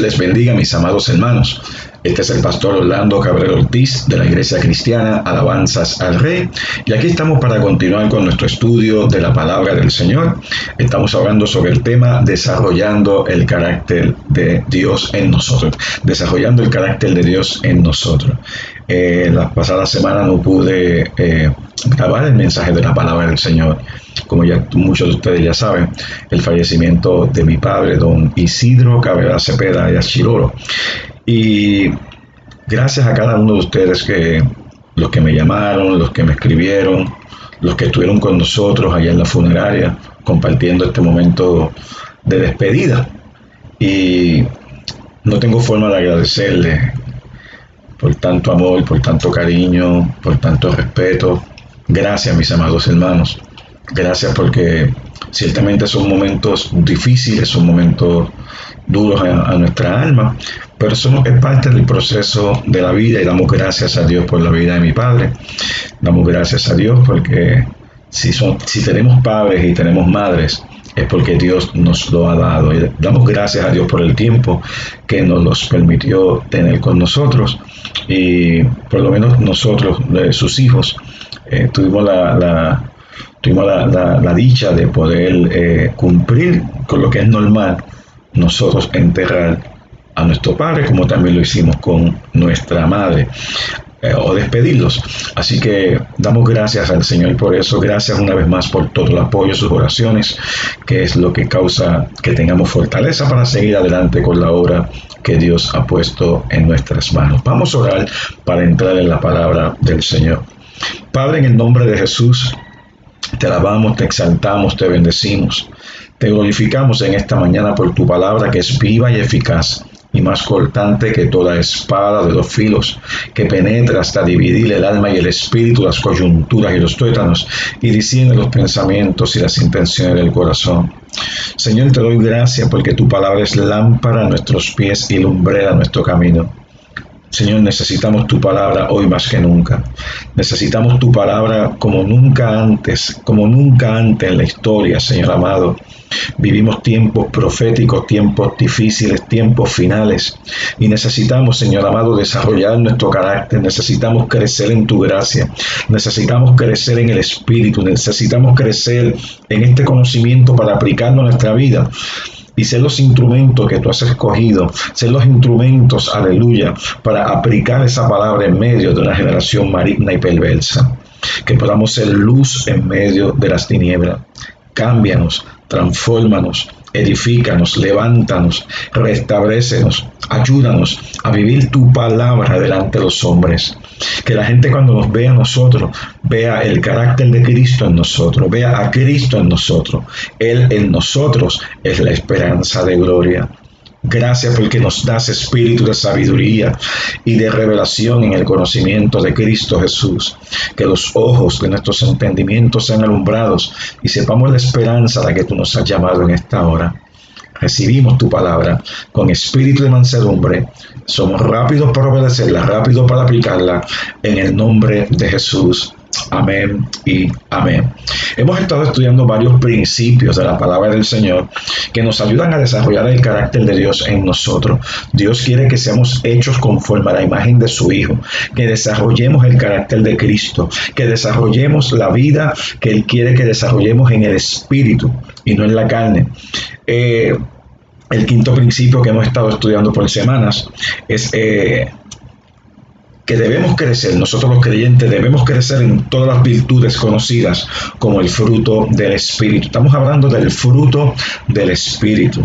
les bendiga, mis amados hermanos. Este es el pastor Orlando Cabrera Ortiz de la Iglesia Cristiana Alabanzas al Rey. Y aquí estamos para continuar con nuestro estudio de la palabra del Señor. Estamos hablando sobre el tema desarrollando el carácter de Dios en nosotros. Desarrollando el carácter de Dios en nosotros. La pasada semana no pude grabar el mensaje de la palabra del Señor. Como ya muchos de ustedes ya saben, el fallecimiento de mi padre, don Isidro Cabrera Cepeda y Achiroro. Y gracias a cada uno de ustedes, los que me llamaron, los que me escribieron, los que estuvieron con nosotros allá en la funeraria, compartiendo este momento de despedida. Y no tengo forma de agradecerles por tanto amor, por tanto cariño, por tanto respeto. Gracias, mis amados hermanos. Gracias porque ciertamente son momentos difíciles, son momentos duros a nuestra alma, pero eso es parte del proceso de la vida y damos gracias a Dios por la vida de mi padre. Damos gracias a Dios porque si tenemos padres y tenemos madres, es porque Dios nos lo ha dado. Y damos gracias a Dios por el tiempo que nos los permitió tener con nosotros. Y por lo menos nosotros, sus hijos, tuvimos la dicha de poder cumplir con lo que es normal, nosotros enterrar a nuestro padre, como también lo hicimos con nuestra madre, o despedirlos. Así que damos gracias al Señor por eso. Gracias una vez más por todo el apoyo, sus oraciones, que es lo que causa que tengamos fortaleza para seguir adelante con la obra que Dios ha puesto en nuestras manos. Vamos a orar para entrar en la palabra del Señor. Padre, en el nombre de Jesús, te alabamos, te exaltamos, te bendecimos. Te glorificamos en esta mañana por tu palabra que es viva y eficaz y más cortante que toda espada de dos filos, que penetra hasta dividir el alma y el espíritu, las coyunturas y los tuétanos, y discierne los pensamientos y las intenciones del corazón. Señor, te doy gracias porque tu palabra es lámpara a nuestros pies y lumbrera a nuestro camino. Señor, necesitamos tu palabra hoy más que nunca. Necesitamos tu palabra como nunca antes en la historia, Señor amado. Vivimos tiempos proféticos, tiempos difíciles, tiempos finales. Y necesitamos, Señor amado, desarrollar nuestro carácter. Necesitamos crecer en tu gracia. Necesitamos crecer en el Espíritu. Necesitamos crecer en este conocimiento para aplicarlo a nuestra vida. Y ser los instrumentos que tú has escogido, ser los instrumentos, aleluya, para aplicar esa palabra en medio de una generación maligna y perversa. Que podamos ser luz en medio de las tinieblas. Cámbianos, transfórmanos, edifícanos, levántanos, restabrécenos, ayúdanos a vivir tu palabra delante de los hombres. Que la gente cuando nos vea a nosotros, vea el carácter de Cristo en nosotros, vea a Cristo en nosotros. Él en nosotros es la esperanza de gloria. Gracias porque nos das espíritu de sabiduría y de revelación en el conocimiento de Cristo Jesús. Que los ojos de nuestros entendimientos sean alumbrados y sepamos la esperanza a la que tú nos has llamado en esta hora. Recibimos tu palabra con espíritu de mansedumbre. Somos rápidos para obedecerla, rápidos para aplicarla, en el nombre de Jesús. Amén y amén. Hemos estado estudiando varios principios de la palabra del Señor que nos ayudan a desarrollar el carácter de Dios en nosotros. Dios quiere que seamos hechos conforme a la imagen de su Hijo, que desarrollemos el carácter de Cristo, que desarrollemos la vida que Él quiere que desarrollemos en el Espíritu y no en la carne. El quinto principio que hemos estado estudiando por semanas es que debemos crecer, nosotros los creyentes debemos crecer en todas las virtudes conocidas como el fruto del Espíritu. Estamos hablando del fruto del Espíritu.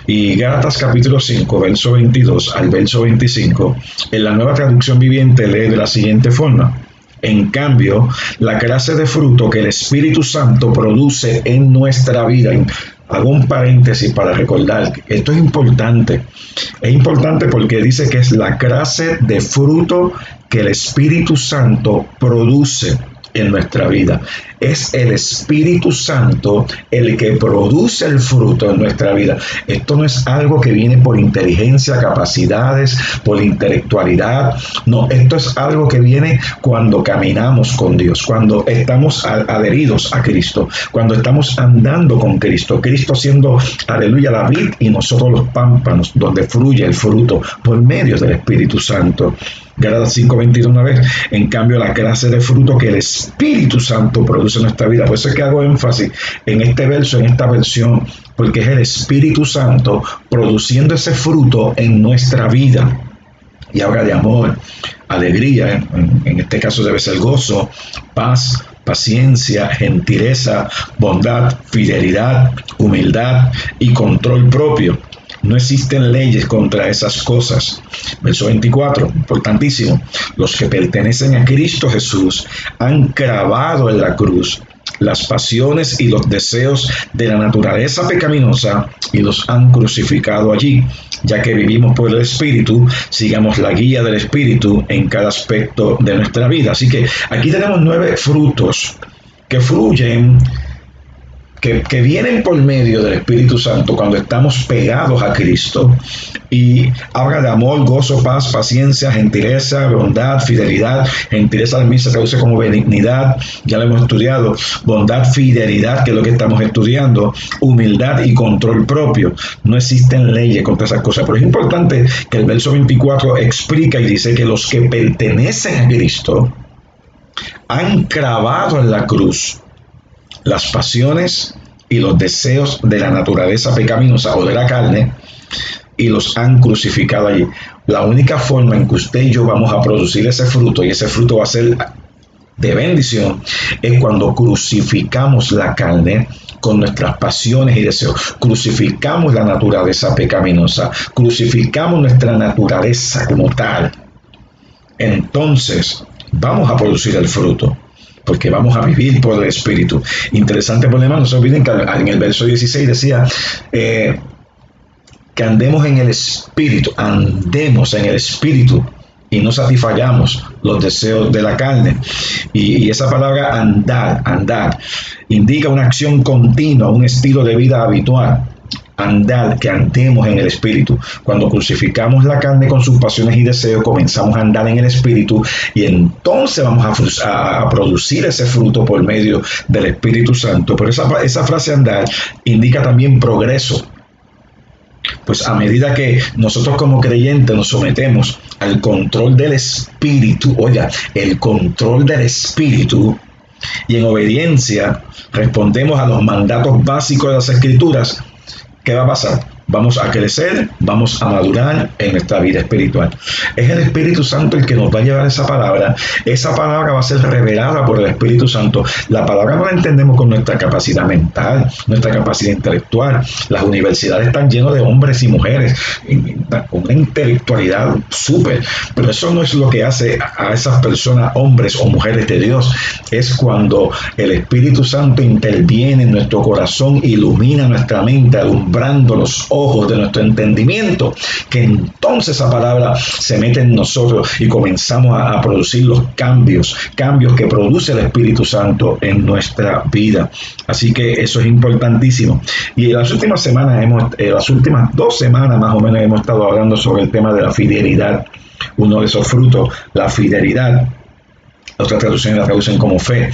Y Gálatas capítulo 5, verso 22 al verso 25, en la Nueva Traducción Viviente lee de la siguiente forma: en cambio, la clase de fruto que el Espíritu Santo produce en nuestra vida. Hago un paréntesis para recordar que esto es importante. Es importante porque dice que es la clase de fruto que el Espíritu Santo produce en nuestra vida. Es el Espíritu Santo el que produce el fruto en nuestra vida. Esto no es algo que viene por inteligencia, capacidades, por intelectualidad. No, esto es algo que viene cuando caminamos con Dios, cuando estamos adheridos a Cristo, cuando estamos andando con Cristo. Cristo siendo, aleluya, la vid y nosotros los pámpanos, donde fluye el fruto por medio del Espíritu Santo. Gálatas 5:22 una vez, en cambio la clase de fruto que el Espíritu Santo produce en nuestra vida. Por eso es que hago énfasis en este verso, en esta versión, porque es el Espíritu Santo produciendo ese fruto en nuestra vida. Y habla de amor, alegría, en este caso debe ser gozo, paz, paciencia, gentileza, bondad, fidelidad, humildad y control propio. No existen leyes contra esas cosas. Verso 24, importantísimo. Los que pertenecen a Cristo Jesús han clavado en la cruz las pasiones y los deseos de la naturaleza pecaminosa y los han crucificado allí. Ya que vivimos por el Espíritu, sigamos la guía del Espíritu en cada aspecto de nuestra vida. Así que aquí tenemos 9 frutos que fluyen, que vienen por medio del Espíritu Santo cuando estamos pegados a Cristo, y habla de amor, gozo, paz, paciencia, gentileza, bondad, fidelidad. Gentileza también se traduce como benignidad, ya lo hemos estudiado. Bondad, fidelidad, que es lo que estamos estudiando. Humildad y control propio. No existen leyes contra esas cosas, pero es importante que el verso 24 explica y dice que los que pertenecen a Cristo han clavado en la cruz las pasiones y los deseos de la naturaleza pecaminosa o de la carne, y los han crucificado allí. La única forma en que usted y yo vamos a producir ese fruto, y ese fruto va a ser de bendición, es cuando crucificamos la carne con nuestras pasiones y deseos. Crucificamos la naturaleza pecaminosa, crucificamos nuestra naturaleza como tal. Entonces vamos a producir el fruto, porque vamos a vivir por el Espíritu. Interesante, por demás, no se olviden que en el verso 16 decía que andemos en el Espíritu y no satisfagamos los deseos de la carne. Y esa palabra andar, indica una acción continua, un estilo de vida habitual. Andar, que andemos en el Espíritu. Cuando crucificamos la carne con sus pasiones y deseos, comenzamos a andar en el Espíritu, y entonces vamos a producir ese fruto por medio del Espíritu Santo. Pero esa frase andar indica también progreso. Pues a medida que nosotros como creyentes nos sometemos al control del Espíritu, el control del Espíritu, y en obediencia respondemos a los mandatos básicos de las Escrituras, ¿qué va a pasar? Vamos a crecer, vamos a madurar en nuestra vida espiritual. Es el Espíritu Santo el que nos va a llevar esa palabra. Esa palabra va a ser revelada por el Espíritu Santo. La palabra no la entendemos con nuestra capacidad mental, nuestra capacidad intelectual. Las universidades están llenas de hombres y mujeres con una intelectualidad súper, pero eso no es lo que hace a esas personas hombres o mujeres de Dios. Es cuando el Espíritu Santo interviene en nuestro corazón, ilumina nuestra mente, alumbrando los ojos de nuestro entendimiento, que entonces esa palabra se mete en nosotros y comenzamos a producir los cambios que produce el Espíritu Santo en nuestra vida. Así que eso es importantísimo. Y en las últimas semanas, las últimas 2 semanas más o menos, hemos estado hablando sobre el tema de la fidelidad. Uno de esos frutos, la fidelidad. Otras traducciones la traducen como fe.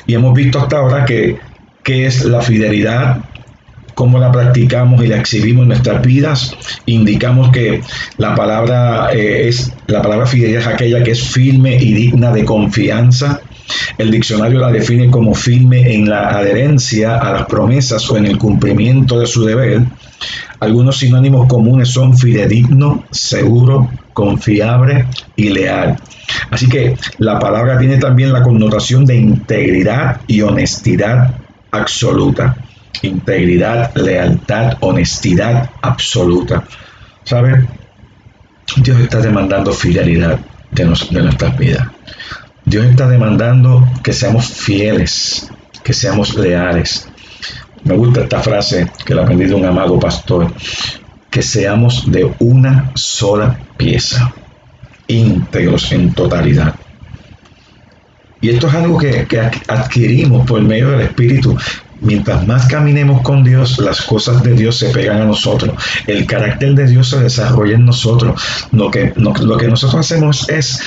Y hemos visto hasta ahora que es la fidelidad, cómo la practicamos y la exhibimos en nuestras vidas. Indicamos que la palabra fidelidad es aquella que es firme y digna de confianza. El diccionario la define como firme en la adherencia a las promesas o en el cumplimiento de su deber. Algunos sinónimos comunes son fidedigno, seguro, confiable y leal. Así que la palabra tiene también la connotación de integridad y honestidad absoluta. Integridad, lealtad, honestidad absoluta. ¿Sabe? Dios está demandando fidelidad de nuestras vidas. Dios está demandando que seamos fieles, que seamos leales. Me gusta esta frase que la aprendí de un amado pastor: que seamos de una sola pieza, íntegros en totalidad. Y esto es algo que adquirimos por medio del Espíritu. Mientras más caminemos con Dios, las cosas de Dios se pegan a nosotros. El carácter de Dios se desarrolla en nosotros. Lo que nosotros hacemos es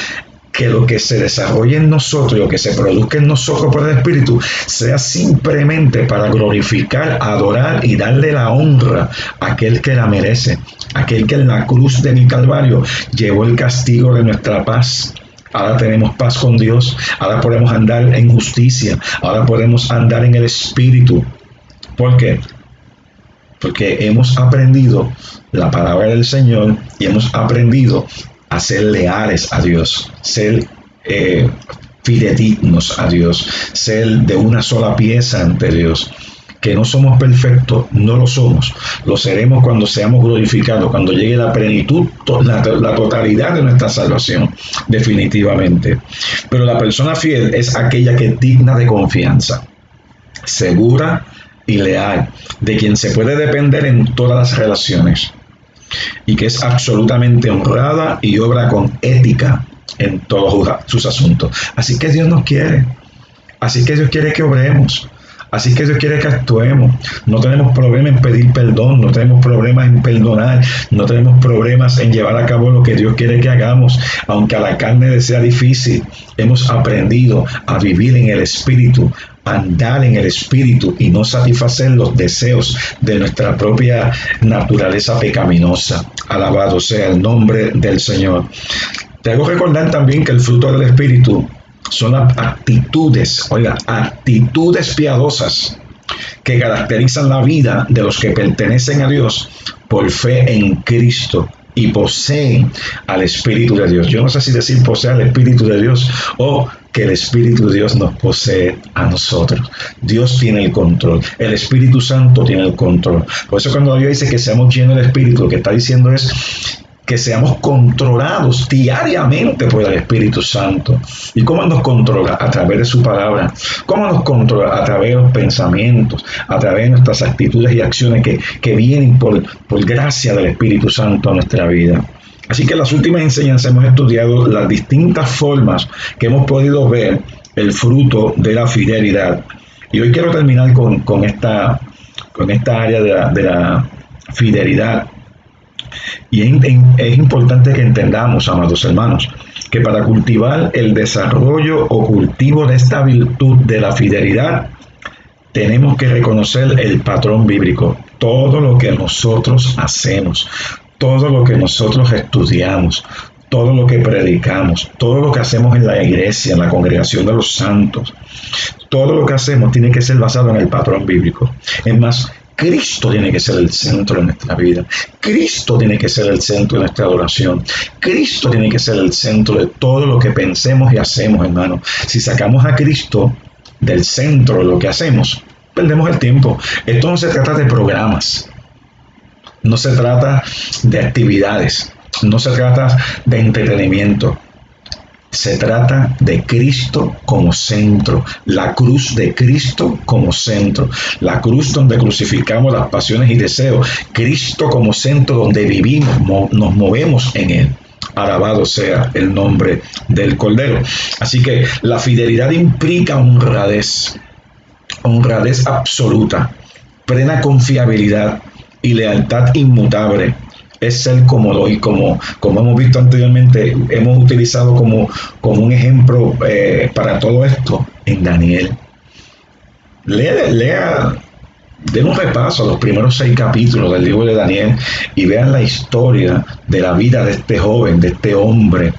que lo que se desarrolle en nosotros, lo que se produzca en nosotros por el Espíritu, sea simplemente para glorificar, adorar y darle la honra a aquel que la merece, aquel que en la cruz de mi Calvario llevó el castigo de nuestra paz. Ahora tenemos paz con Dios, ahora podemos andar en justicia, ahora podemos andar en el Espíritu. ¿Por qué? Porque hemos aprendido la palabra del Señor y hemos aprendido a ser leales a Dios, ser fidedignos a La ser de una sola pieza ante Dios. Que no somos perfectos, no lo somos. Lo seremos cuando seamos glorificados, cuando llegue la plenitud, la totalidad de nuestra salvación, definitivamente. Pero la persona fiel es aquella que es digna de confianza, segura y leal, de quien se puede depender en todas las relaciones y que es absolutamente honrada y obra con ética en todos sus asuntos. Así que Dios nos quiere, así que Dios quiere que obremos. Así que Dios quiere que actuemos. No tenemos problema en pedir perdón, no tenemos problemas en perdonar, no tenemos problemas en llevar a cabo lo que Dios quiere que hagamos, aunque a la carne le sea difícil. Hemos aprendido a vivir en el Espíritu, a andar en el Espíritu y no satisfacer los deseos de nuestra propia naturaleza pecaminosa. Alabado sea el nombre del Señor. Te hago recordar también que el fruto del Espíritu son las actitudes piadosas que caracterizan la vida de los que pertenecen a Dios por fe en Cristo y poseen al Espíritu de Dios. Yo no sé si decir posee al Espíritu de Dios o que el Espíritu de Dios nos posee a nosotros. Dios tiene el control, el Espíritu Santo tiene el control. Por eso cuando Dios dice que seamos llenos del Espíritu, lo que está diciendo es que seamos controlados diariamente por el Espíritu Santo. ¿Y cómo nos controla? A través de su palabra. ¿Cómo nos controla? A través de los pensamientos, a través de nuestras actitudes y acciones que vienen por gracia del Espíritu Santo a nuestra vida. Así que en las últimas enseñanzas hemos estudiado las distintas formas que hemos podido ver el fruto de la fidelidad. Y hoy quiero terminar con esta área de la fidelidad. Y es importante que entendamos, amados hermanos, que para cultivar el desarrollo o cultivo de esta virtud de la fidelidad, tenemos que reconocer el patrón bíblico. Todo lo que nosotros hacemos, todo lo que nosotros estudiamos, todo lo que predicamos, todo lo que hacemos en la iglesia, en la congregación de los santos, todo lo que hacemos tiene que ser basado en el patrón bíblico. Es más, Cristo tiene que ser el centro de nuestra vida. Cristo tiene que ser el centro de nuestra adoración. Cristo tiene que ser el centro de todo lo que pensemos y hacemos, hermano. Si sacamos a Cristo del centro de lo que hacemos, perdemos el tiempo. Esto no se trata de programas. No se trata de actividades. No se trata de entretenimiento. Se trata de Cristo como centro, la cruz de Cristo como centro, la cruz donde crucificamos las pasiones y deseos, Cristo como centro donde vivimos, nos movemos en Él. Alabado sea el nombre del Cordero. Así que la fidelidad implica honradez absoluta, plena confiabilidad y lealtad inmutable. Es ser cómodo y como hemos visto anteriormente, hemos utilizado como un ejemplo para todo esto en Daniel. Den un repaso a los primeros 6 capítulos del libro de Daniel y vean la historia de la vida de este joven, de este hombre,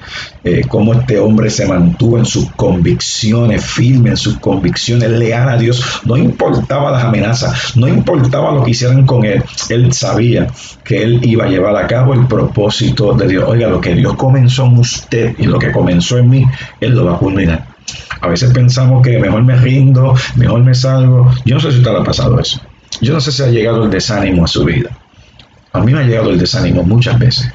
cómo este hombre se mantuvo en sus convicciones, firme en sus convicciones, leal a Dios. No importaba las amenazas, no importaba lo que hicieran con él. Él sabía que él iba a llevar a cabo el propósito de Dios. Oiga, lo que Dios comenzó en usted y lo que comenzó en mí, Él lo va a culminar. A veces pensamos que mejor me rindo, mejor me salgo. Yo no sé si usted le ha pasado eso. Yo no sé si ha llegado el desánimo a su vida. A mí me ha llegado el desánimo muchas veces.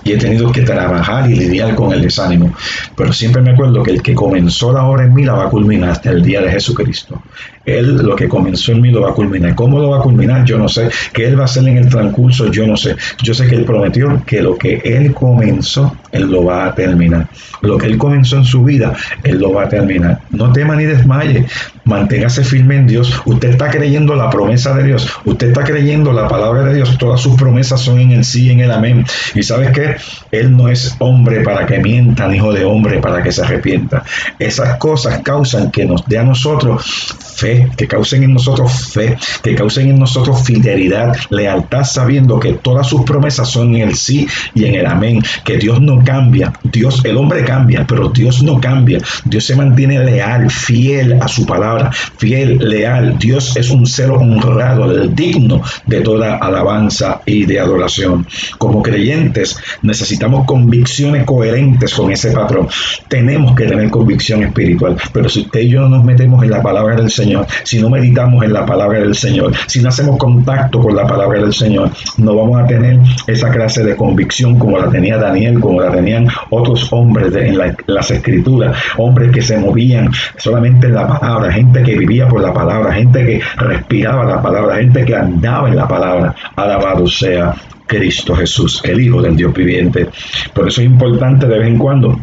Y he tenido que trabajar y lidiar con el desánimo. Pero siempre me acuerdo que el que comenzó la obra en mí la va a culminar hasta el día de Jesucristo. Él lo que comenzó en mí lo va a culminar. ¿Cómo lo va a culminar? Yo no sé. ¿Qué Él va a hacer en el transcurso? Yo no sé. Yo sé que Él prometió que lo que Él comenzó, Él lo va a terminar. Lo que Él comenzó en su vida, Él lo va a terminar. No tema ni desmaye. Manténgase firme en Dios. Usted está creyendo la promesa de Dios. Usted está creyendo la palabra de Dios. Todas sus promesas son en el sí y en el amén. ¿Y sabes qué? Él no es hombre para que mienta, ni hijo de hombre para que se arrepienta. Esas cosas causan que nos dé a nosotros fe, que causen en nosotros fe, que causen en nosotros fidelidad, lealtad, sabiendo que todas sus promesas son en el sí y en el amén, que Dios no cambia. Dios, el hombre cambia, pero Dios no cambia. Dios se mantiene leal, fiel a su palabra, fiel, leal. Dios es un ser honrado, digno de toda alabanza y de adoración. Como creyentes necesitamos convicciones coherentes con ese patrón. Tenemos que tener convicción espiritual, pero si usted y yo no nos metemos en la palabra del Señor, si no meditamos en la palabra del Señor, si no hacemos contacto con la palabra del Señor, no vamos a tener esa clase de convicción como la tenía Daniel, como la tenían otros hombres en las escrituras, hombres que se movían solamente en la palabra, gente que vivía por la palabra, gente que respiraba la palabra, gente que andaba en la palabra. Alabado sea Cristo Jesús, el Hijo del Dios viviente. Por eso es importante de vez en cuando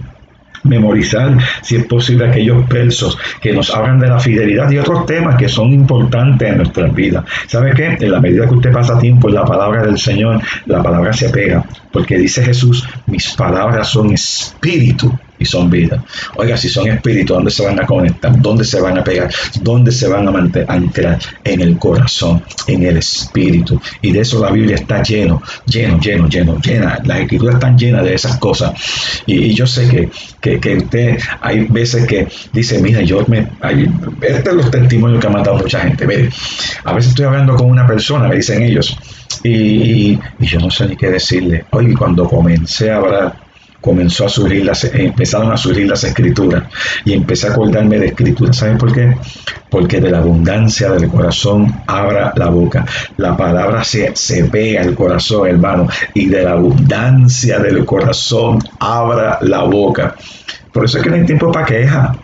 memorizar, si es posible, aquellos versos que nos hablan de la fidelidad y otros temas que son importantes en nuestras vidas. ¿Sabe qué? En la medida que usted pasa tiempo en la palabra del Señor, la palabra se pega, porque dice Jesús, mis palabras son espíritu y son vida. Oiga, si son espíritu, ¿dónde se van a conectar? ¿Dónde se van a pegar? ¿Dónde se van a anclar? En el corazón, en el espíritu. Y de eso la Biblia está llena. Las escrituras están llenas de esas cosas. Y yo sé que usted, hay veces que dice, mira, este es los testimonios que ha mandado mucha gente. Mire, a veces estoy hablando con una persona, me dicen ellos, y yo no sé ni qué decirle. Oye, cuando comencé a hablar, empezaron a surgir las escrituras y empecé a acordarme de escrituras. ¿Saben por qué? Porque de la abundancia del corazón abra la boca. La palabra se pega al corazón, hermano, y de la abundancia del corazón abra la boca. Por eso es que no hay tiempo para queja.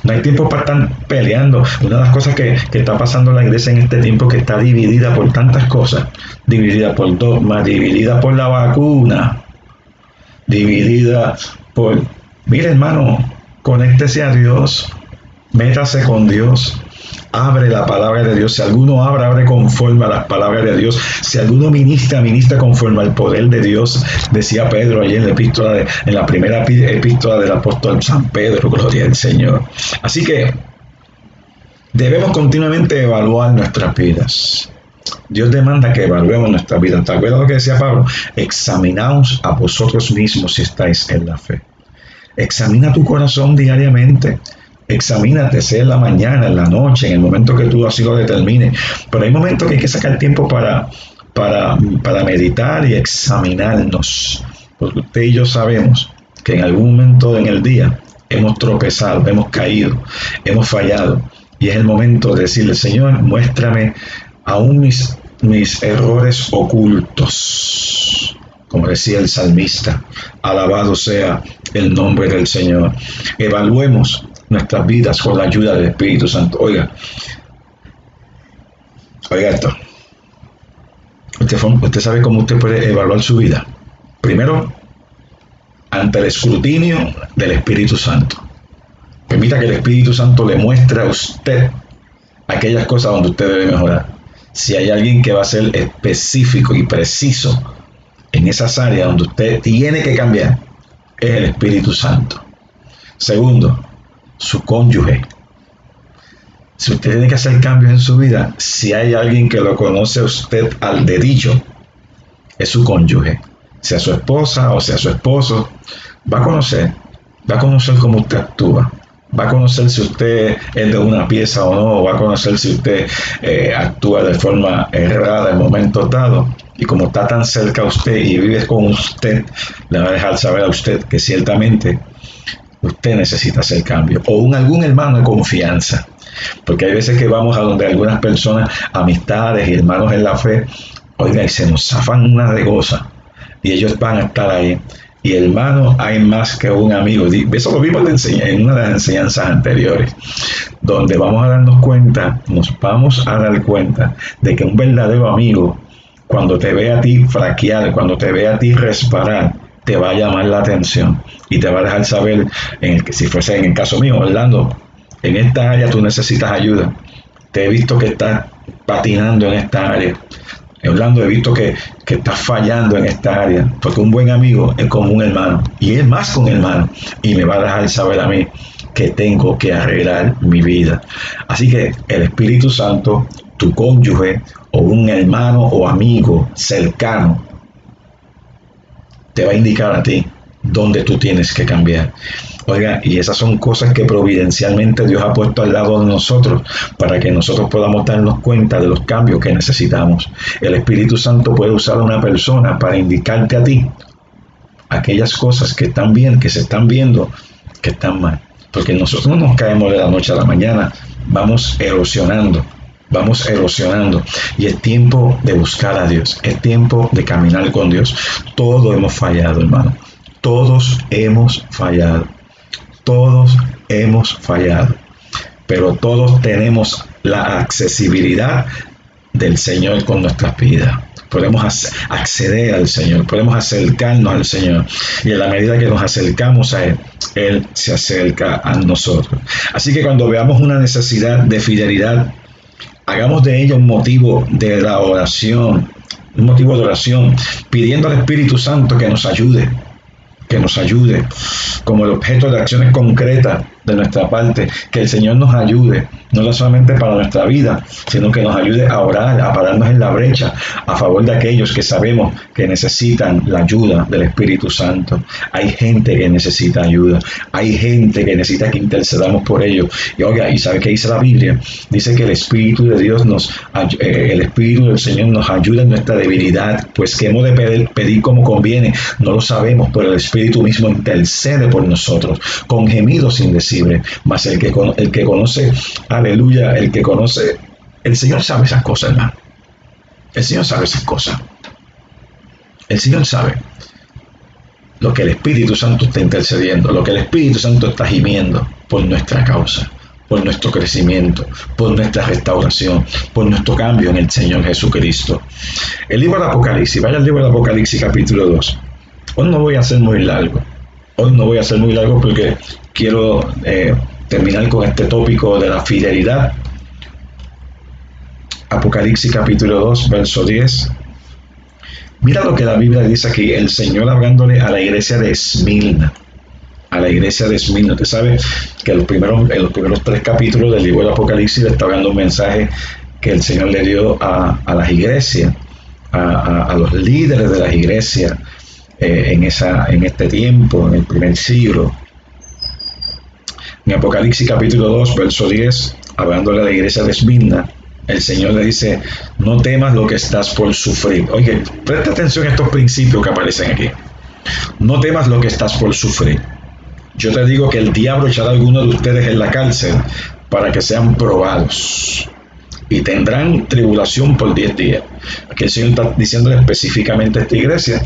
No hay tiempo para estar peleando. Una de las cosas que está pasando en la iglesia en este tiempo, que está dividida por tantas cosas, dividida por dogma, dividida por la vacuna, dividida por... Mire, hermano, conéctese a Dios, métase con Dios, abre la palabra de Dios. Si alguno abre conforme a las palabras de Dios. Si alguno ministra conforme al poder de Dios, decía Pedro allí en la primera epístola del apóstol San Pedro, gloria al Señor. Así que debemos continuamente evaluar nuestras vidas. Dios demanda que evaluemos nuestra vida. ¿Te acuerdas lo que decía Pablo? Examinaos a vosotros mismos si estáis en la fe. Examina tu corazón diariamente. Examínate, sea en la mañana, en la noche, en el momento que tú así lo determines. Pero hay momentos que hay que sacar tiempo para meditar y examinarnos. Porque usted y yo sabemos que en algún momento en el día hemos tropezado, hemos caído, hemos fallado. Y es el momento de decirle, Señor, muéstrame aún mis errores ocultos, como decía el salmista. Alabado sea el nombre del Señor. Evaluemos nuestras vidas con la ayuda del Espíritu Santo. Oiga esto. Usted sabe cómo usted puede evaluar su vida. Primero, ante el escrutinio del Espíritu Santo. Permita que el Espíritu Santo le muestre a usted aquellas cosas donde usted debe mejorar. Si hay alguien que va a ser específico y preciso en esas áreas donde usted tiene que cambiar, es el Espíritu Santo. Segundo, su cónyuge. Si usted tiene que hacer cambios en su vida, si hay alguien que lo conoce a usted al dedillo, es su cónyuge. Sea su esposa o sea su esposo, va a conocer cómo usted actúa. Va a conocer si usted es de una pieza o no, va a conocer si usted actúa de forma errada en momentos dados. Y como está tan cerca a usted y vive con usted, le va a dejar saber a usted que ciertamente usted necesita hacer cambio. O algún hermano de confianza. Porque hay veces que vamos a donde algunas personas, amistades y hermanos en la fe, oiga, y se nos zafan una de cosas. Y ellos van a estar ahí. Y hermano, hay más que un amigo. Eso lo vimos en una de las enseñanzas anteriores, donde nos vamos a dar cuenta de que un verdadero amigo, cuando te ve a ti fraquear, cuando te ve a ti resbalar, te va a llamar la atención y te va a dejar saber, si fuese en el caso mío, Orlando, en esta área tú necesitas ayuda. Te he visto que estás patinando en esta área. Orlando, he visto que estás fallando en esta área, porque un buen amigo es como un hermano, y es más que un hermano, y me va a dejar saber a mí que tengo que arreglar mi vida. Así que el Espíritu Santo, tu cónyuge, o un hermano o amigo cercano, te va a indicar a ti dónde tú tienes que cambiar. Oiga, y esas son cosas que providencialmente Dios ha puesto al lado de nosotros para que nosotros podamos darnos cuenta de los cambios que necesitamos. El Espíritu Santo puede usar a una persona para indicarte a ti aquellas cosas que están bien, que se están viendo, que están mal. Porque nosotros no nos caemos de la noche a la mañana, vamos erosionando. Vamos erosionando y es tiempo de buscar a Dios, es tiempo de caminar con Dios. Todos hemos fallado, hermano. Todos hemos fallado. Todos hemos fallado. Pero todos tenemos la accesibilidad del Señor con nuestras vidas. Podemos acceder al Señor, podemos acercarnos al Señor. Y en la medida que nos acercamos a Él, Él se acerca a nosotros. Así que cuando veamos una necesidad de fidelidad, hagamos de ella un motivo de la oración, un motivo de oración, pidiendo al Espíritu Santo que nos ayude como el objeto de acciones concretas de nuestra parte, que el Señor nos ayude, no solamente para nuestra vida, sino que nos ayude a orar, a pararnos en la brecha a favor de aquellos que sabemos que necesitan la ayuda del Espíritu Santo. Hay gente que necesita ayuda, hay gente que necesita que intercedamos por ellos. Y oiga, ¿y sabe qué dice la Biblia? Dice que el Espíritu de Dios el Espíritu del Señor nos ayuda en nuestra debilidad, pues que hemos de pedir como conviene, no lo sabemos, pero el Espíritu mismo intercede por nosotros con gemidos indecibles. Mas el que conoce, aleluya, el que conoce, el Señor sabe esas cosas, hermano. El Señor sabe esas cosas. El Señor sabe lo que el Espíritu Santo está intercediendo, lo que el Espíritu Santo está gimiendo por nuestra causa, por nuestro crecimiento, por nuestra restauración, por nuestro cambio en el Señor Jesucristo. El libro del Apocalipsis, vaya al libro del Apocalipsis capítulo 2. Hoy no voy a ser muy largo. Porque quiero terminar con este tópico de la fidelidad. Apocalipsis capítulo 2, verso 10. Mira lo que la Biblia dice aquí, el Señor hablándole a la iglesia de Esmirna. A la iglesia de Esmirna. Usted sabe que en los primeros 3 capítulos del libro del Apocalipsis le está dando un mensaje que el Señor le dio a las iglesias, a los líderes de las iglesias en este tiempo, en el primer siglo. En Apocalipsis capítulo 2, verso 10, hablándole a la iglesia de Esmirna, el Señor le dice, no temas lo que estás por sufrir. Oye, presta atención a estos principios que aparecen aquí. No temas lo que estás por sufrir. Yo te digo que el diablo echará a algunos de ustedes en la cárcel para que sean probados y tendrán tribulación por 10 días. Aquí el Señor está diciéndole específicamente a esta iglesia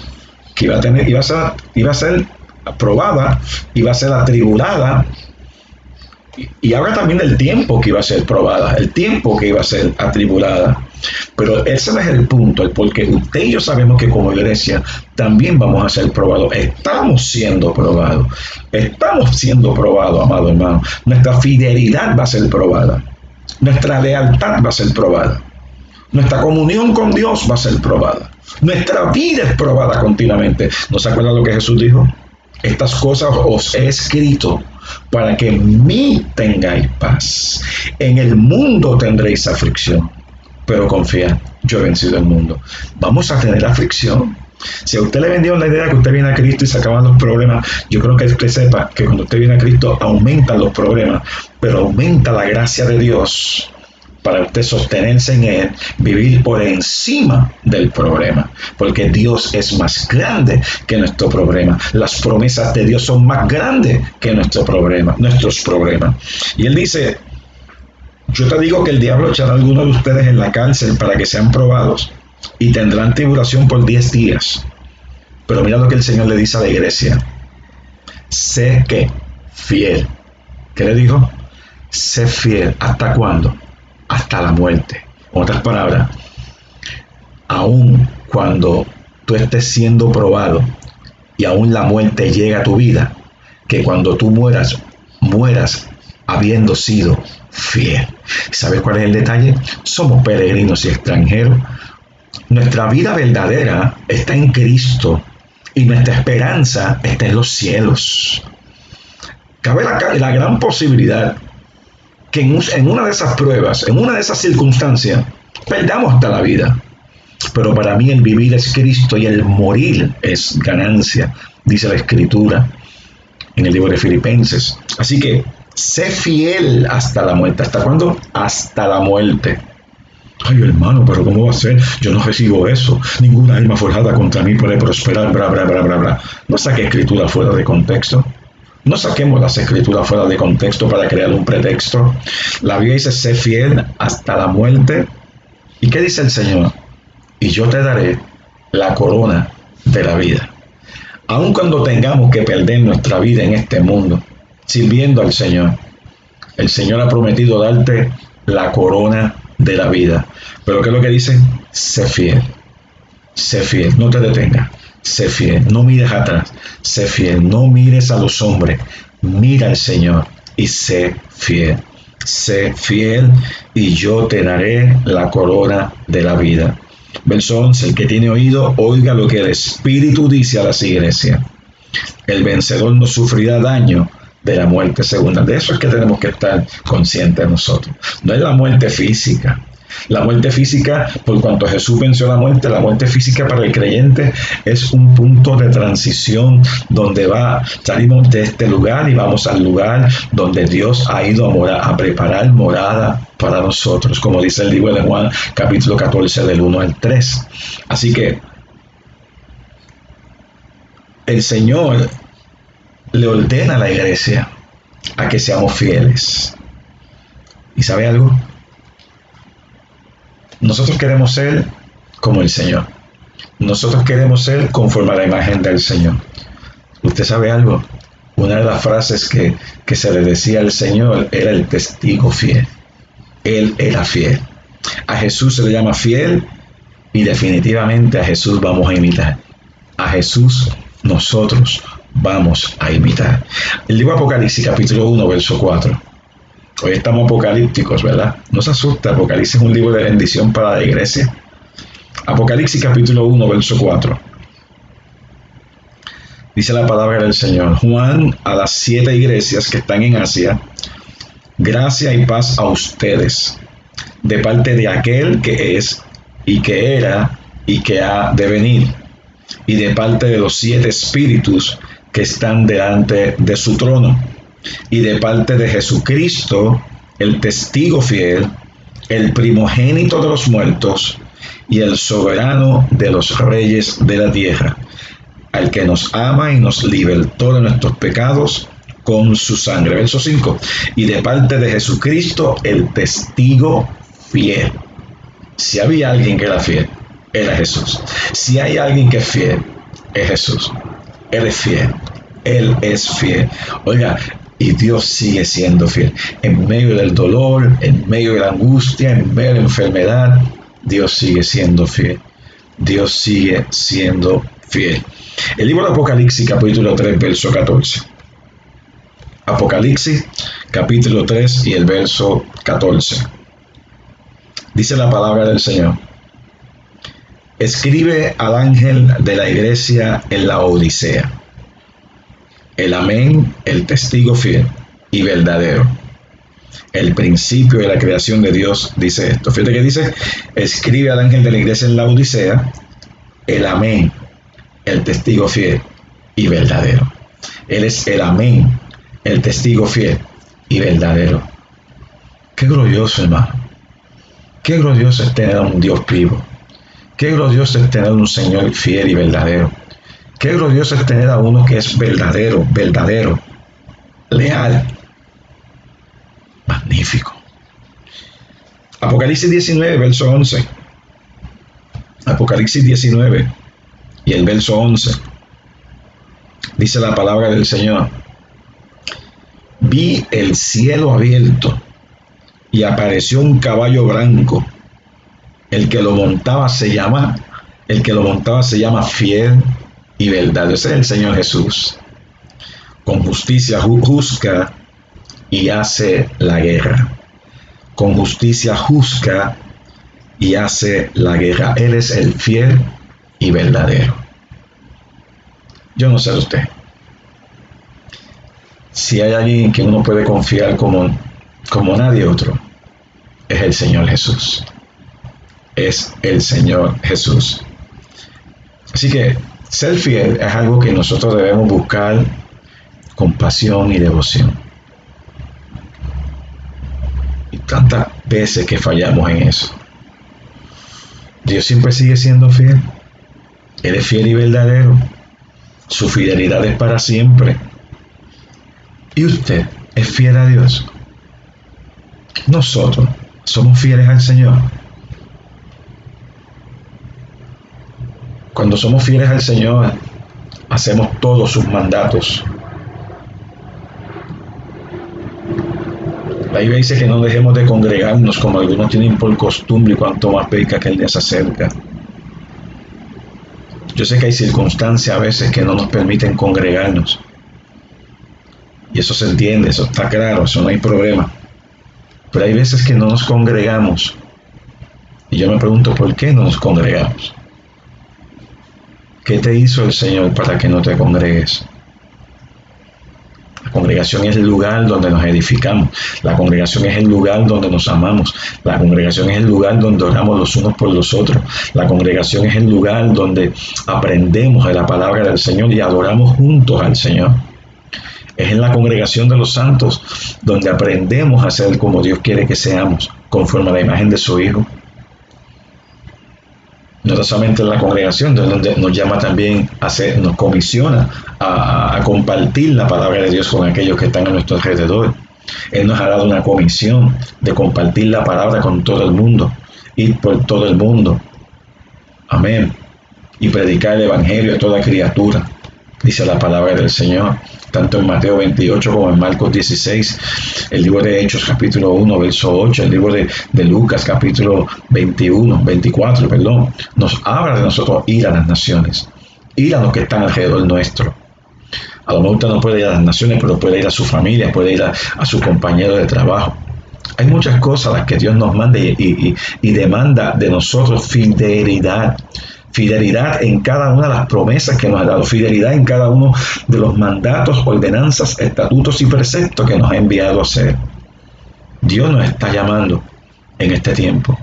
que iba a ser probada, iba a ser atribulada, y habla también del tiempo que iba a ser probada, el tiempo que iba a ser atribulada. Pero ese no es el punto, porque usted y yo sabemos que como iglesia también vamos a ser probados. Estamos siendo probados, amado hermano. Nuestra fidelidad va a ser probada, nuestra lealtad va a ser probada, nuestra comunión con Dios va a ser probada, nuestra vida es probada continuamente. ¿No se acuerdan lo que Jesús dijo? Estas cosas os he escrito para que en mí tengáis paz. En el mundo tendréis aflicción, pero confiad, yo he vencido el mundo. Vamos a tener aflicción. Si a usted le vendieron la idea que usted viene a Cristo y se acaban los problemas, yo creo que usted sepa que cuando usted viene a Cristo aumentan los problemas, pero aumenta la gracia de Dios para usted sostenerse en Él, vivir por encima del problema, porque Dios es más grande que nuestro problema. Las promesas de Dios son más grandes que nuestros problemas. Y Él dice, yo te digo que el diablo echará a algunos de ustedes en la cárcel para que sean probados y tendrán tribulación por 10 días. Pero mira lo que el Señor le dice a la iglesia. Sé que fiel. ¿Qué le dijo? Sé fiel. ¿Hasta cuándo? Hasta la muerte. En otras palabras, aun cuando tú estés siendo probado, y aún la muerte llega a tu vida, que cuando tú mueras, mueras habiendo sido fiel. ¿Sabes cuál es el detalle? Somos peregrinos y extranjeros. Nuestra vida verdadera está en Cristo y nuestra esperanza está en los cielos. Cabe la gran posibilidad que en una de esas pruebas, en una de esas circunstancias, perdamos hasta la vida. Pero para mí el vivir es Cristo y el morir es ganancia, dice la Escritura en el libro de Filipenses. Así que sé fiel hasta la muerte. ¿Hasta cuándo? Hasta la muerte. Ay, hermano, pero ¿cómo va a ser? Yo no recibo eso. Ninguna arma forjada contra mí puede prosperar, bla, bla, bla, bla, bla. No saque Escritura fuera de contexto. No saquemos las Escrituras fuera de contexto para crear un pretexto. La Biblia dice, sé fiel hasta la muerte. ¿Y qué dice el Señor? Y yo te daré la corona de la vida. Aun cuando tengamos que perder nuestra vida en este mundo, sirviendo al Señor, el Señor ha prometido darte la corona de la vida. Pero ¿qué es lo que dice? Sé fiel, no te detengas, sé fiel, no mires atrás, sé fiel, no mires a los hombres, mira al Señor y sé fiel y yo te daré la corona de la vida. Verso 11, el que tiene oído, oiga lo que el Espíritu dice a las iglesias. El vencedor no sufrirá daño de la muerte segunda. De eso es que tenemos que estar conscientes nosotros. No es la muerte física. La muerte física, por cuanto Jesús venció la muerte física para el creyente es un punto de transición donde salimos de este lugar y vamos al lugar donde Dios ha ido a preparar morada para nosotros, como dice el libro de Juan, capítulo 14, del 1 al 3. Así que el Señor le ordena a la iglesia a que seamos fieles. ¿Y sabe algo? Nosotros queremos ser como el Señor. Nosotros queremos ser conforme a la imagen del Señor. ¿Usted sabe algo? Una de las frases que se le decía al Señor era el testigo fiel. Él era fiel. A Jesús se le llama fiel y definitivamente a Jesús vamos a imitar. A Jesús nosotros vamos a imitar. El libro de Apocalipsis, capítulo 1, verso 4. Hoy estamos apocalípticos, ¿verdad? No se asusta, Apocalipsis es un libro de bendición para la iglesia. Apocalipsis capítulo 1, verso 4. Dice la palabra del Señor. Juan, a las 7 iglesias que están en Asia, gracia y paz a ustedes, de parte de aquel que es, y que era, y que ha de venir, y de parte de los 7 espíritus que están delante de su trono, y de parte de Jesucristo, el testigo fiel, el primogénito de los muertos y el soberano de los reyes de la tierra, al que nos ama y nos libertó de nuestros pecados con su sangre. Verso 5. Y de parte de Jesucristo, el testigo fiel. Si había alguien que era fiel, era Jesús. Si hay alguien que es fiel, es Jesús. Él es fiel. Él es fiel. Oiga, y Dios sigue siendo fiel. En medio del dolor, en medio de la angustia, en medio de la enfermedad, Dios sigue siendo fiel. Dios sigue siendo fiel. El libro de Apocalipsis, capítulo 3, verso 14. Apocalipsis, capítulo 3 y el verso 14. Dice la palabra del Señor. Escribe al ángel de la iglesia en la Odisea. El amén, el testigo fiel y verdadero. El principio de la creación de Dios dice esto. Fíjate que dice, escribe al ángel de la iglesia en la Odisea, el amén, el testigo fiel y verdadero. Él es el amén, el testigo fiel y verdadero. Qué glorioso, hermano. Qué glorioso es tener a un Dios vivo. Qué glorioso es tener un Señor fiel y verdadero. Qué glorioso es tener a uno que es verdadero, leal, magnífico. Apocalipsis 19, verso 11. Apocalipsis 19 y el verso 11. Dice la palabra del Señor. Vi el cielo abierto y apareció un caballo blanco. El que lo montaba se llama fiel y verdad. Ese es el Señor Jesús. Con justicia juzga y hace la guerra. Con justicia juzga y hace la guerra. Él es el fiel y verdadero. Yo no sé de usted. Si hay alguien en quien uno puede confiar como nadie otro, es el Señor Jesús. Es el Señor Jesús. Así que ser fiel es algo que nosotros debemos buscar con pasión y devoción. Y tantas veces que fallamos en eso. Dios siempre sigue siendo fiel. Él es fiel y verdadero. Su fidelidad es para siempre. ¿Y usted es fiel a Dios? Nosotros somos fieles al Señor. Cuando somos fieles al Señor, hacemos todos sus mandatos. La Biblia dice que no dejemos de congregarnos como algunos tienen por costumbre y cuanto más peca que el día se acerca. Yo sé que hay circunstancias a veces que no nos permiten congregarnos. Y eso se entiende, eso está claro, eso no hay problema. Pero hay veces que no nos congregamos. Y yo me pregunto, ¿por qué no nos congregamos? ¿Qué te hizo el Señor para que no te congregues? La congregación es el lugar donde nos edificamos. La congregación es el lugar donde nos amamos. La congregación es el lugar donde oramos los unos por los otros. La congregación es el lugar donde aprendemos de la palabra del Señor y adoramos juntos al Señor. Es en la congregación de los santos donde aprendemos a ser como Dios quiere que seamos, conforme a la imagen de su Hijo. No solamente en la congregación, donde nos llama también nos comisiona a compartir la palabra de Dios con aquellos que están a nuestro alrededor. Él nos ha dado una comisión de compartir la palabra con todo el mundo, ir por todo el mundo. Amén. Y predicar el evangelio a toda criatura, dice la palabra del Señor, tanto en Mateo 28 como en Marcos 16, el libro de Hechos capítulo 1, verso 8, el libro de Lucas capítulo 24, nos habla de nosotros ir a las naciones, ir a los que están alrededor nuestro. A lo mejor usted no puede ir a las naciones, pero puede ir a su familia, puede ir a sus compañeros de trabajo. Hay muchas cosas a las que Dios nos manda y demanda de nosotros fidelidad. Fidelidad en cada una de las promesas que nos ha dado, fidelidad en cada uno de los mandatos, ordenanzas, estatutos y preceptos que nos ha enviado a hacer. Dios nos está llamando en este tiempo.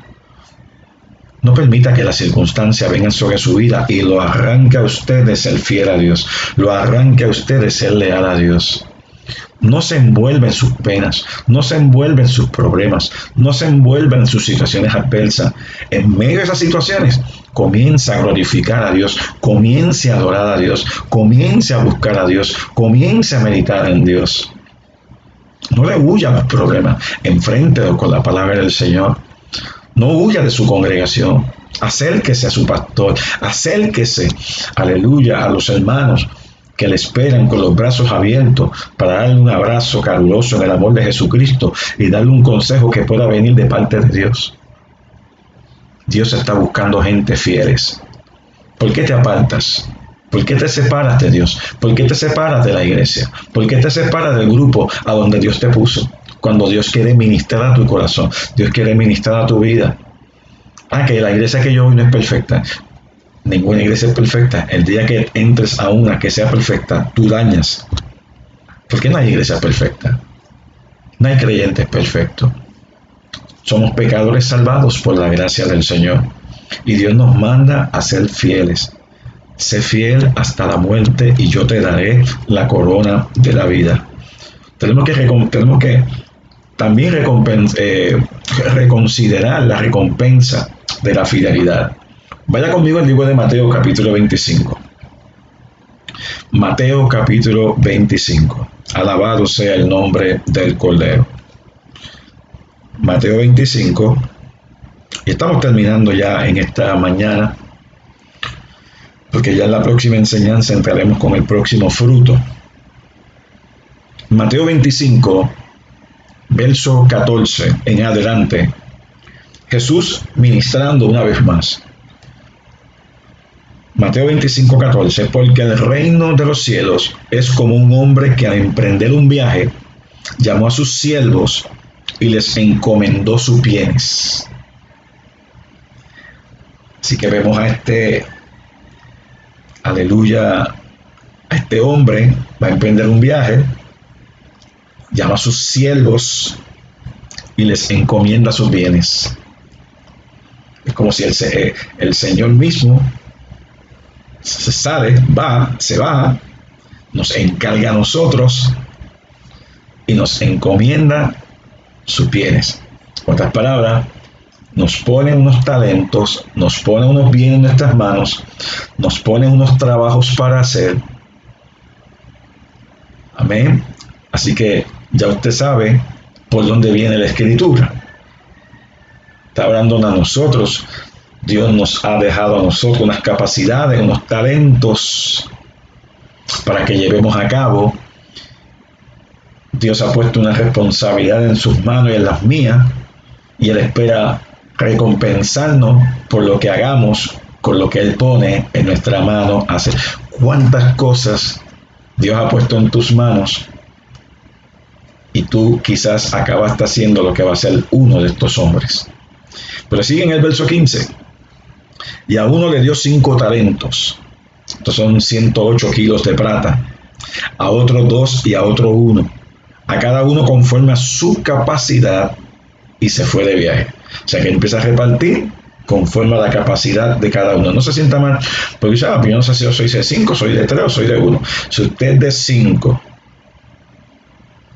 No permita que las circunstancias vengan sobre su vida y lo arranque a usted de ser fiel a Dios, lo arranque a usted de ser leal a Dios. No se envuelva en sus penas, no se envuelva en sus problemas, no se envuelva en sus situaciones adversas. En medio de esas situaciones, comience a glorificar a Dios, comience a adorar a Dios, comience a buscar a Dios, comience a meditar en Dios. No le huya a los problemas, enfréntelo con la palabra del Señor. No huya de su congregación, acérquese a su pastor, acérquese, aleluya, a los hermanos que le esperan con los brazos abiertos para darle un abrazo caluroso en el amor de Jesucristo y darle un consejo que pueda venir de parte de Dios. Dios está buscando gente fieles. ¿Por qué te apartas? ¿Por qué te separas de Dios? ¿Por qué te separas de la iglesia? ¿Por qué te separas del grupo a donde Dios te puso? Cuando Dios quiere ministrar a tu corazón, Dios quiere ministrar a tu vida. Que la iglesia que yo voy no es perfecta. Ninguna iglesia es perfecta. El día que entres a una que sea perfecta, tú dañas. Porque no hay iglesia perfecta. No hay creyentes perfectos. Somos pecadores salvados por la gracia del Señor. Y Dios nos manda a ser fieles. Sé fiel hasta la muerte y yo te daré la corona de la vida. Tenemos que también reconsiderar la recompensa de la fidelidad. Vaya conmigo al libro de Mateo capítulo 25. Mateo capítulo 25. Alabado sea el nombre del Cordero. Mateo 25. Y estamos terminando ya en esta mañana, porque ya en la próxima enseñanza entraremos con el próximo fruto. Mateo 25, verso 14 en adelante. Jesús ministrando una vez más. Mateo 25:14, porque el reino de los cielos es como un hombre que al emprender un viaje llamó a sus siervos y les encomendó sus bienes. Así que vemos a aleluya, a este hombre, va a emprender un viaje, llama a sus siervos y les encomienda sus bienes. Es como si el Señor mismo se va, nos encarga a nosotros y nos encomienda sus bienes. En otras palabras, nos pone unos talentos, nos pone unos bienes en nuestras manos, nos pone unos trabajos para hacer. Amén. Así que ya usted sabe por dónde viene la escritura. Está hablando a nosotros. Dios nos ha dejado a nosotros unas capacidades, unos talentos para que llevemos a cabo. Dios ha puesto una responsabilidad en sus manos y en las mías, y Él espera recompensarnos por lo que hagamos con lo que Él pone en nuestra mano hacer. ¿Cuántas cosas Dios ha puesto en tus manos y tú quizás acabaste haciendo lo que va a ser uno de estos hombres? Pero sigue en el verso 15. Y a uno le dio 5 talentos. Estos son 108 kilos de plata. A otro 2 y a otro 1. A cada uno conforme a su capacidad, y se fue de viaje. O sea que empieza a repartir conforme a la capacidad de cada uno. No se sienta mal, porque yo no sé si yo soy de 5, soy de 3 o soy de 1. Si usted es de 5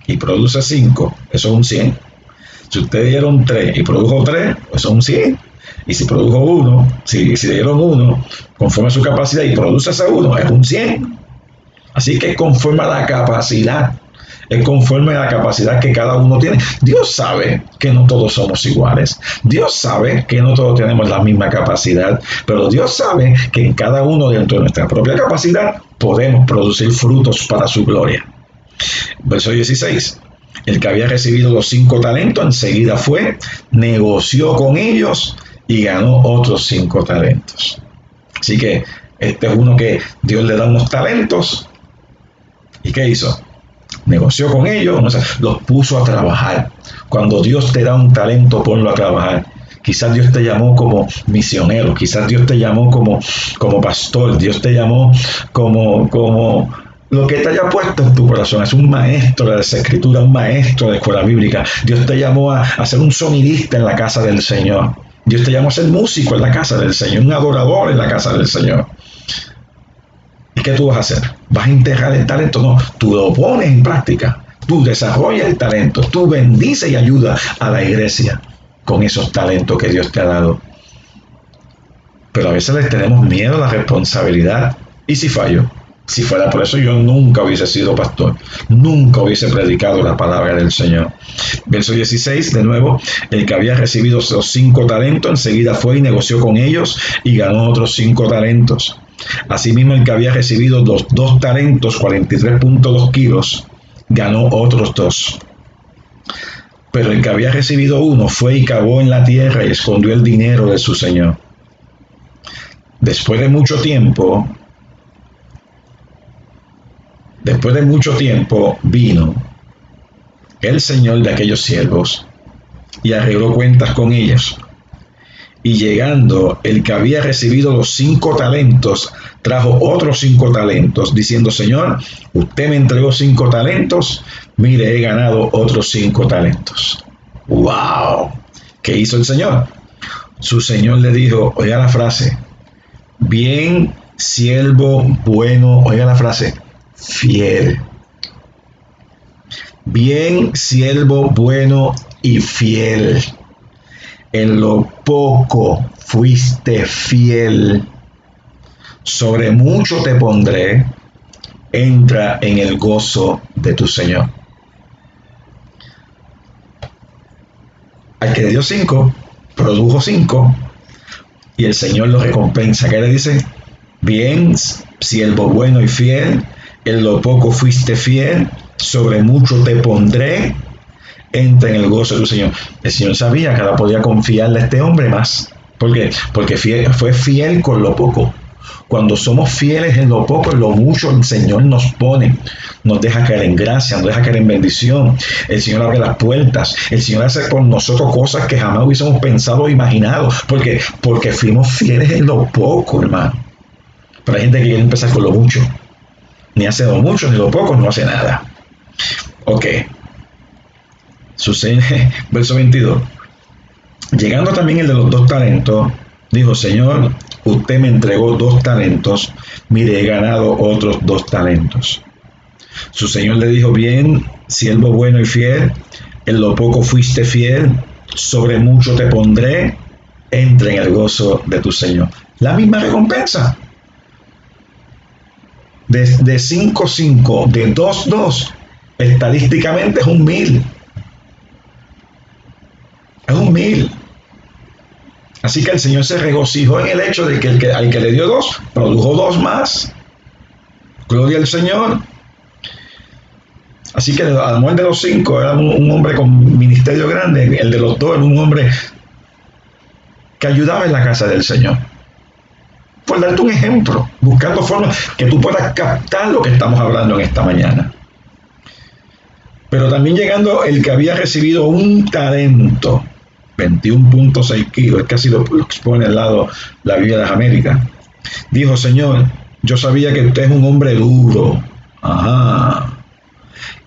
y produce 5, eso es un 100. Si usted dieron 3 y produjo 3, eso es un 100. Y si produjo 1, si dieron 1, conforme a su capacidad y produce ese 1, es un 100. Así que es conforme a la capacidad. Es conforme a la capacidad que cada uno tiene. Dios sabe que no todos somos iguales. Dios sabe que no todos tenemos la misma capacidad. Pero Dios sabe que en cada uno, dentro de nuestra propia capacidad, podemos producir frutos para su gloria. Verso 16. El que había recibido los 5 talentos enseguida fue, negoció con ellos y ganó otros 5 talentos. Así que este es uno que Dios le da unos talentos. ¿Y qué hizo? Negoció con ellos, los puso a trabajar. Cuando Dios te da un talento, ponlo a trabajar. Quizás Dios te llamó como misionero, quizás Dios te llamó como pastor, Dios te llamó como lo que te haya puesto en tu corazón. Es un maestro de las escrituras, un maestro de escuela bíblica. Dios te llamó a ser un sonidista en la casa del Señor. Dios te llamó a ser músico en la casa del Señor, un adorador en la casa del Señor. ¿Y qué tú vas a hacer? ¿Vas a enterrar el talento? No, tú lo pones en práctica. Tú desarrollas el talento. Tú bendices y ayudas a la iglesia con esos talentos que Dios te ha dado. Pero a veces les tenemos miedo a la responsabilidad. ¿Y si fallo? Si fuera por eso, yo nunca hubiese sido pastor. Nunca hubiese predicado la palabra del Señor. Verso 16, de nuevo, el que había recibido los 5 talentos, enseguida fue y negoció con ellos y ganó otros 5 talentos. Asimismo, el que había recibido los 2 talentos, 43.2 kilos, ganó otros 2. Pero el que había recibido 1 fue y cavó en la tierra y escondió el dinero de su señor. Después de mucho tiempo vino el señor de aquellos siervos y arregló cuentas con ellos. Y llegando el que había recibido los 5 talentos, trajo otros 5 talentos, diciendo: Señor, usted me entregó 5 talentos, mire, he ganado otros 5 talentos. ¡Wow! ¿Qué hizo el Señor? Su Señor le dijo, oiga la frase, bien, siervo bueno, oiga la frase, fiel. Bien, siervo bueno y fiel. En lo poco fuiste fiel, sobre mucho te pondré, entra en el gozo de tu Señor. Al que le dio 5, produjo 5, y el Señor lo recompensa. ¿Qué le dice? Bien, siervo bueno y fiel, en lo poco fuiste fiel, sobre mucho te pondré, entra en el gozo de tu Señor. El Señor sabía que ahora podía confiarle a este hombre más. ¿Por qué? Porque fue fiel con lo poco. Cuando somos fieles en lo poco, en lo mucho, el Señor nos pone, nos deja caer en gracia, nos deja caer en bendición. El Señor abre las puertas, el Señor hace con nosotros cosas que jamás hubiésemos pensado o imaginado, porque fuimos fieles en lo poco, hermano. Pero hay gente que quiere empezar con lo mucho. Ni hace lo mucho, ni lo poco, no hace nada. Ok. Sucede, verso 22. Llegando también el de los 2 talentos, dijo: Señor, usted me entregó 2 talentos, mire, he ganado otros 2 talentos. Su señor le dijo: bien, siervo bueno y fiel, en lo poco fuiste fiel, sobre mucho te pondré, entra en el gozo de tu señor. La misma recompensa. De 5, de 2, estadísticamente es un 1000. Es un 1000. Así que el Señor se regocijó en el hecho de que al que le dio 2, produjo 2 más. Gloria al Señor. Así que al amor de los 5 era un hombre con ministerio grande, el de los 2 era un hombre que ayudaba en la casa del Señor. Por darte un ejemplo, buscando formas que tú puedas captar lo que estamos hablando en esta mañana. Pero también llegando el que había recibido un talento, 21.6 kilos, es casi lo expone al lado la Biblia de las Américas. Dijo: Señor, yo sabía que usted es un hombre duro,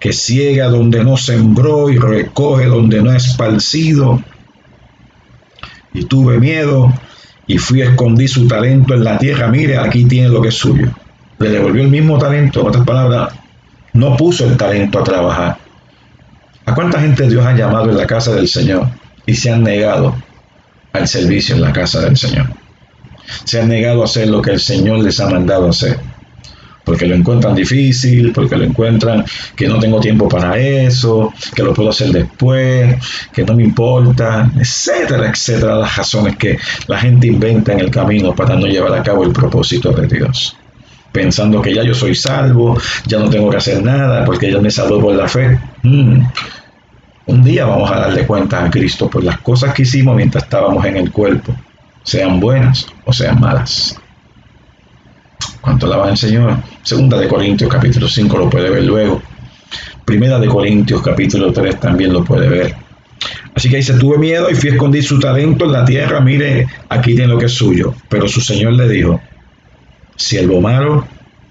que ciega donde no sembró y recoge donde no ha esparcido. Y tuve miedo y fui a escondí su talento en la tierra. Mire, aquí tiene lo que es suyo. Le devolvió el mismo talento. En otras palabras, no puso el talento a trabajar. ¿A cuánta gente Dios ha llamado en la casa del Señor y se han negado al servicio en la casa del Señor? Se han negado a hacer lo que el Señor les ha mandado hacer, porque lo encuentran difícil, porque lo encuentran que no tengo tiempo para eso, que lo puedo hacer después, que no me importa, etcétera, etcétera, las razones que la gente inventa en el camino para no llevar a cabo el propósito de Dios. Pensando que ya yo soy salvo, ya no tengo que hacer nada, porque ya me salvó por la fe. Un día vamos a darle cuenta a Cristo por las cosas que hicimos mientras estábamos en el cuerpo, sean buenas o sean malas. ¿Cuánto alaban al Señor? Segunda de Corintios capítulo 5 lo puede ver luego. Primera de Corintios capítulo 3 también lo puede ver. Así que dice: tuve miedo y fui a esconder su talento en la tierra. Mire, aquí tiene lo que es suyo. Pero su señor le dijo: siervo malo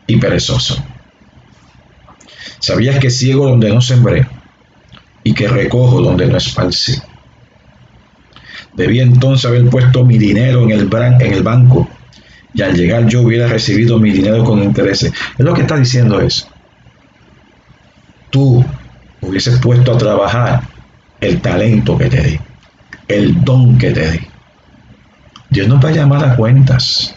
y perezoso. ¿Sabías que ciego donde no sembré y que recojo donde no esparcí? Debía entonces haber puesto mi dinero en el banco, y al llegar yo hubiera recibido mi dinero con intereses. Es lo que está diciendo es: tú hubieses puesto a trabajar el talento que te di, el don que te di. Dios nos va a llamar a cuentas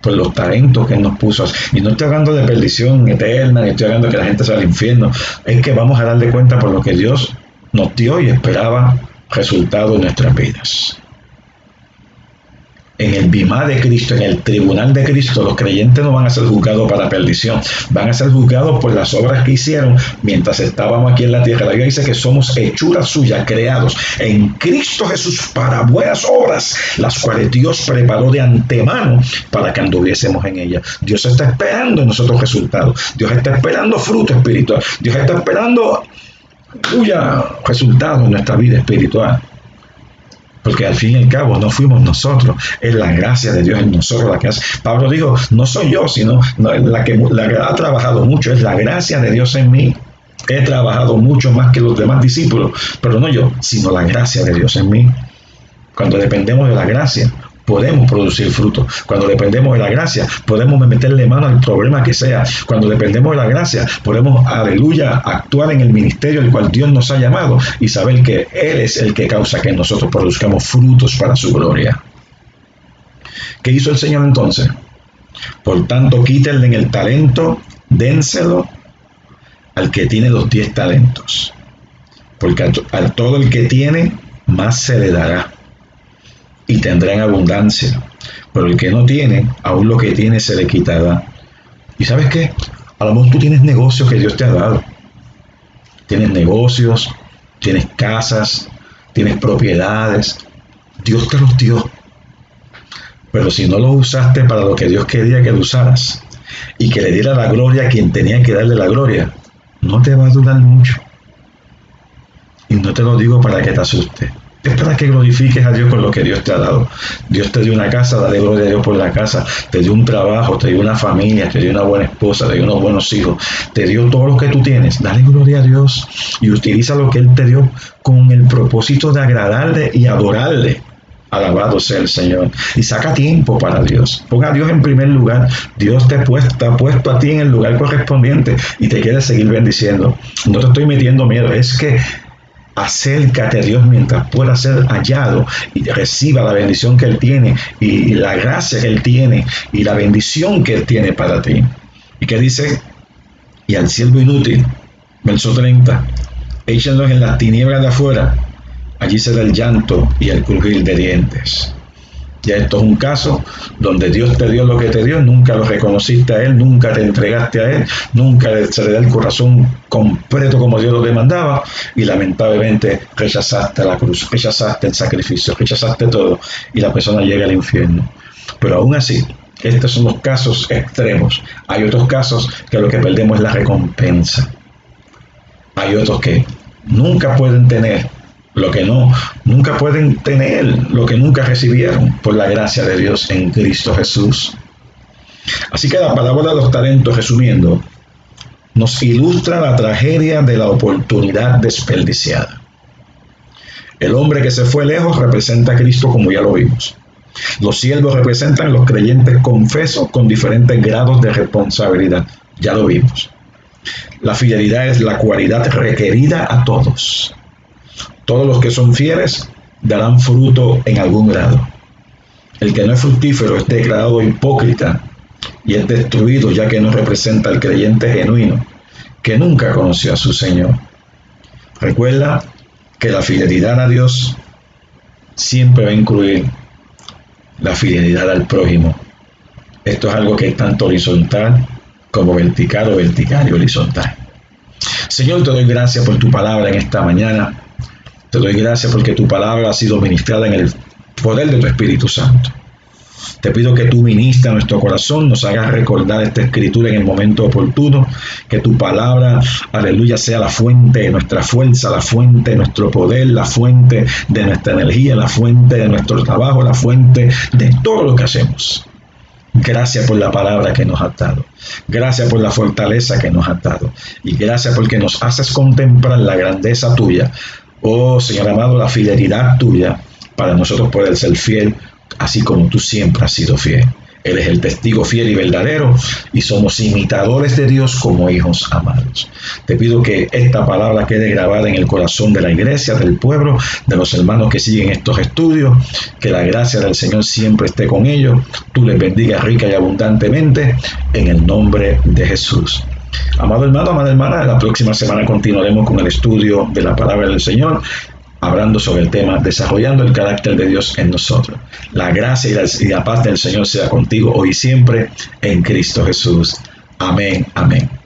por los talentos que Él nos puso. Y no estoy hablando de perdición eterna, ni estoy hablando de que la gente se va al infierno. Es que vamos a darle cuenta por lo que Dios nos dio y esperaba resultado en nuestras vidas. En el bimá de Cristo, en el tribunal de Cristo, los creyentes no van a ser juzgados para perdición, van a ser juzgados por las obras que hicieron mientras estábamos aquí en la tierra. La Biblia dice que somos hechura suya, creados en Cristo Jesús para buenas obras, las cuales Dios preparó de antemano para que anduviésemos en ellas. Dios está esperando en nosotros resultados, Dios está esperando fruto espiritual, Dios está esperando resultados en nuestra vida espiritual. Porque al fin y al cabo no fuimos nosotros, es la gracia de Dios en nosotros la que hace. Pablo dijo: no soy yo, sino la que ha trabajado mucho, es la gracia de Dios en mí. He trabajado mucho más que los demás discípulos, pero no yo, sino la gracia de Dios en mí. Cuando dependemos de la gracia, podemos producir fruto. Cuando dependemos de la gracia, podemos meterle mano al problema que sea. Cuando dependemos de la gracia, podemos, aleluya, actuar en el ministerio al cual Dios nos ha llamado y saber que Él es el que causa que nosotros produzcamos frutos para su gloria. ¿Qué hizo el Señor entonces? Por tanto, quítenle en el talento, dénselo al que tiene los 10 talentos. Porque a todo el que tiene, más se le dará, y tendrá en abundancia. Pero el que no tiene, aún lo que tiene se le quitará. ¿Y sabes qué? A lo mejor tú tienes negocios que Dios te ha dado. Tienes negocios, tienes casas, tienes propiedades. Dios te los dio. Pero si no lo usaste para lo que Dios quería que lo usaras y que le diera la gloria a quien tenía que darle la gloria, no te va a durar mucho. Y no te lo digo para que te asustes. Es para que glorifiques a Dios con lo que Dios te ha dado. Dios te dio una casa, dale gloria a Dios por la casa. Te dio un trabajo, te dio una familia, te dio una buena esposa, te dio unos buenos hijos. Te dio todo lo que tú tienes. Dale gloria a Dios y utiliza lo que Él te dio con el propósito de agradarle y adorarle. Alabado sea el Señor. Y saca tiempo para Dios. Ponga a Dios en primer lugar. Dios te ha puesto a ti en el lugar correspondiente y te quiere seguir bendiciendo. No te estoy metiendo miedo. Es que acércate a Dios mientras pueda ser hallado y reciba la bendición que Él tiene y la gracia que Él tiene y la bendición que Él tiene para ti. ¿Y qué dice? Y al siervo inútil, verso 30, échenlos en las tinieblas de afuera. Allí será el llanto y el crujir de dientes. Ya esto es un caso donde Dios te dio lo que te dio, nunca lo reconociste a Él, nunca te entregaste a Él, nunca se le da el corazón completo como Dios lo demandaba y lamentablemente rechazaste la cruz, rechazaste el sacrificio, rechazaste todo y la persona llega al infierno. Pero aún así, estos son los casos extremos. Hay otros casos que lo que perdemos es la recompensa. Hay otros que nunca pueden tener nunca pueden tener lo que nunca recibieron por la gracia de Dios en Cristo Jesús. Así que la parábola de los talentos, resumiendo, nos ilustra la tragedia de la oportunidad desperdiciada. El hombre que se fue lejos representa a Cristo, como ya lo vimos. Los siervos representan los creyentes confesos con diferentes grados de responsabilidad. Ya lo vimos. La fidelidad es la cualidad requerida a todos. Todos los que son fieles darán fruto en algún grado. El que no es fructífero es declarado hipócrita y es destruido, ya que no representa al creyente genuino, que nunca conoció a su Señor. Recuerda que la fidelidad a Dios siempre va a incluir la fidelidad al prójimo. Esto es algo que es tanto horizontal como vertical o vertical y horizontal. Señor, te doy gracias por tu palabra en esta mañana. Te doy gracias porque tu palabra ha sido ministrada en el poder de tu Espíritu Santo. Te pido que tú ministres a nuestro corazón, nos hagas recordar esta escritura en el momento oportuno, que tu palabra, aleluya, sea la fuente de nuestra fuerza, la fuente de nuestro poder, la fuente de nuestra energía, la fuente de nuestro trabajo, la fuente de todo lo que hacemos. Gracias por la palabra que nos has dado. Gracias por la fortaleza que nos has dado. Y gracias porque nos haces contemplar la grandeza tuya. Oh, Señor amado, la fidelidad tuya para nosotros poder ser fiel, así como tú siempre has sido fiel. Él es el testigo fiel y verdadero y somos imitadores de Dios como hijos amados. Te pido que esta palabra quede grabada en el corazón de la iglesia, del pueblo, de los hermanos que siguen estos estudios, que la gracia del Señor siempre esté con ellos. Tú les bendigas rica y abundantemente en el nombre de Jesús. Amado hermano, amada hermana, la próxima semana continuaremos con el estudio de la palabra del Señor, hablando sobre el tema desarrollando el carácter de Dios en nosotros. La gracia y la paz del Señor sea contigo hoy y siempre en Cristo Jesús. Amén, amén.